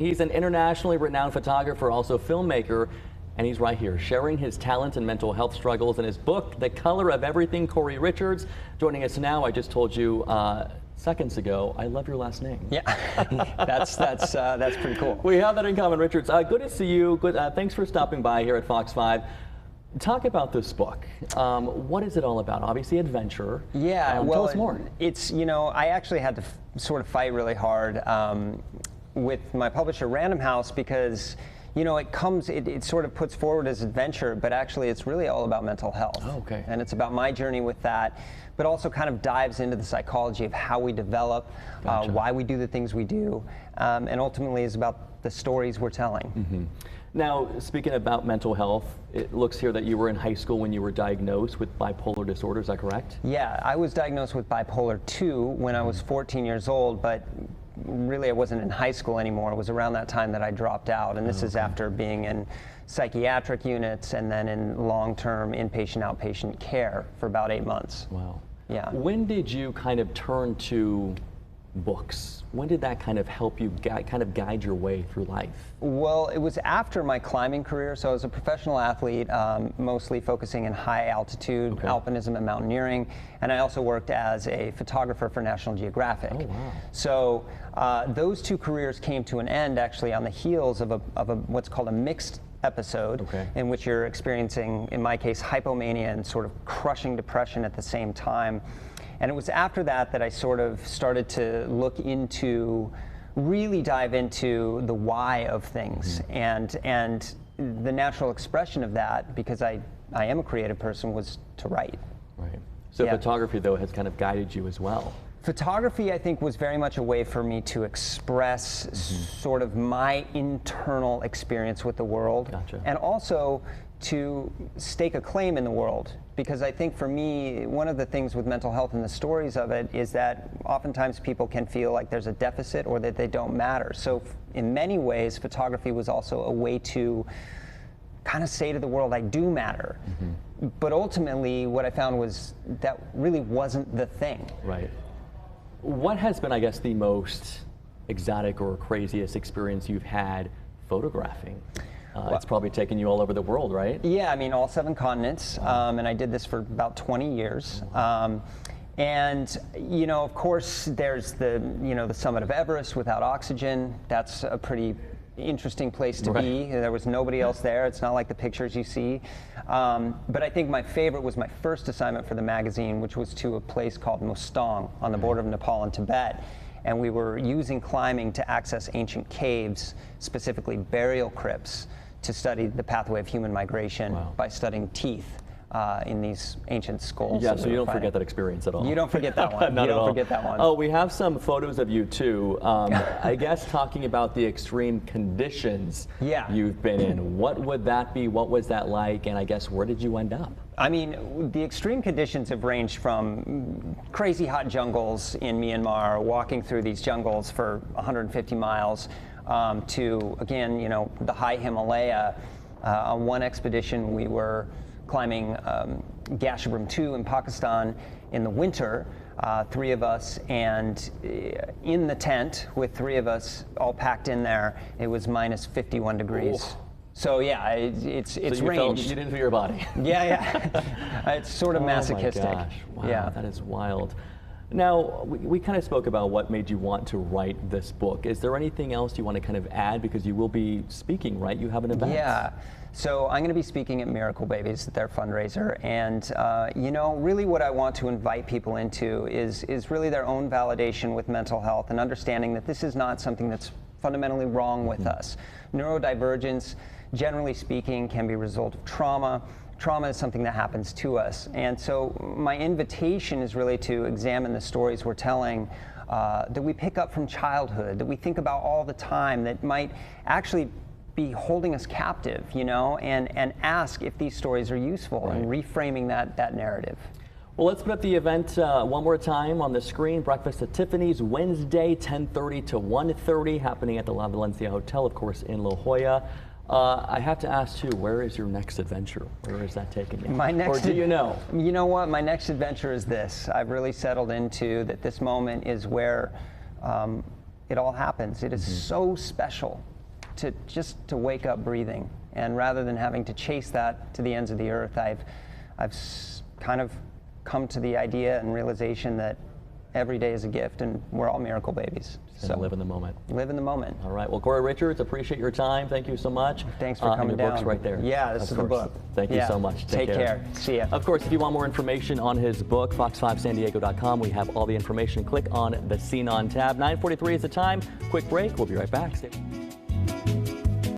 He's an internationally renowned photographer, also filmmaker, and he's right here sharing his talent and mental health struggles in his book, The Color of Everything. Corey Richards joining us now. I just told you seconds ago, I love your last name. Yeah, that's pretty cool. We have that in common, Richards. Good to see you. Good. Thanks for stopping by here at Fox 5. Talk about this book. What is it all about? Obviously adventure. Yeah, well, tell us more. It's, I actually had to sort of fight really hard with my publisher Random House because, it sort of puts forward as adventure, but actually it's really all about mental health. Oh, okay. And it's about my journey with that, but also kind of dives into the psychology of how we develop, Gotcha. why we do the things we do, and ultimately is about the stories we're telling. Mm-hmm. Now, speaking about mental health, it looks here that you were in high school when you were diagnosed with bipolar disorder, is that correct? Yeah, I was diagnosed with bipolar 2 when I was 14 years old, but really I wasn't in high school anymore. It was around that time that I dropped out, and this is after being in psychiatric units and then in long-term inpatient, outpatient care for about 8 months. Wow. Yeah. When did you kind of turn to books? When did that kind of help you kind of guide your way through life? Well, it was after my climbing career. So I was a professional athlete, mostly focusing in high altitude, alpinism and mountaineering. And I also worked as a photographer for National Geographic. Oh, wow. So those two careers came to an end actually on the heels of what's called a mixed episode, in which you're experiencing, in my case, hypomania and sort of crushing depression at the same time. And it was after that that I sort of started to look into, really dive into the why of things, and the natural expression of that, because I am a creative person, was to write. Right. So photography, though, has kind of guided you as well. Photography, I think, was very much a way for me to express sort of my internal experience with the world, and also to stake a claim in the world. Because I think for me, one of the things with mental health and the stories of it is that oftentimes people can feel like there's a deficit or that they don't matter. So in many ways, photography was also a way to kind of say to the world, I do matter. But ultimately, what I found was that really wasn't the thing. Right. What has been, I guess, the most exotic or craziest experience you've had photographing? It's probably taken you all over the world, right? Yeah, I mean, all 7 continents, and I did this for about 20 years. And, of course, there's the summit of Everest without oxygen. That's a pretty interesting place to be. There was nobody else there. It's not like the pictures you see. But I think my favorite was my first assignment for the magazine, which was to a place called Mostong on the border of Nepal and Tibet. And we were using climbing to access ancient caves, specifically burial crypts, to study the pathway of human migration by studying teeth in these ancient skulls. Yeah, so you don't forget that experience at all. You don't forget that one. Not you at all. don't forget that one. Oh, we have some photos of you too. I guess talking about the extreme conditions you've been in. What would that be? What was that like? And I guess where did you end up? I mean, the extreme conditions have ranged from crazy hot jungles in Myanmar, walking through these jungles for 150 miles, to, again, the high Himalaya. On one expedition, we were climbing Gasherbrum 2 in Pakistan in the winter, 3 of us, and in the tent with 3 of us all packed in there, it was minus 51 degrees. Oh. So yeah, it's ranged. You didn't feel your body. Yeah. It's sort of masochistic. Oh my gosh. Wow, that is wild. Now, we kind of spoke about what made you want to write this book. Is there anything else you want to kind of add? Because you will be speaking, right? You have an event. Yeah. So I'm going to be speaking at Miracle Babies, their fundraiser. And, really what I want to invite people into is really their own validation with mental health and understanding that this is not something that's fundamentally wrong with us. Neurodivergence, generally speaking, can be a result of trauma. Trauma is something that happens to us. And so my invitation is really to examine the stories we're telling that we pick up from childhood, that we think about all the time, that might actually be holding us captive, and ask if these stories are useful and reframing that narrative. Well, let's put up the event one more time on the screen. Breakfast at Tiffany's, Wednesday, 10:30 to 1:30, happening at the La Valencia Hotel, of course, in La Jolla. I have to ask too, where is your next adventure? Where is that taking you? My next, or do you know? You know what? My next adventure is this. I've really settled into that this moment is where it all happens. It is so special. to wake up breathing. And rather than having to chase that to the ends of the earth, I've kind of come to the idea and realization that every day is a gift, and we're all miracle babies. So live in the moment. Live in the moment. All right. Well, Corey Richards, appreciate your time. Thank you so much. Thanks for coming and your book's right there. Yeah, this is the book. Thank you so much. Take care. See ya. Of course, if you want more information on his book, fox5sandiego.com, we have all the information. Click on the Scene On tab. 9:43 is the time. Quick break. We'll be right back. Stay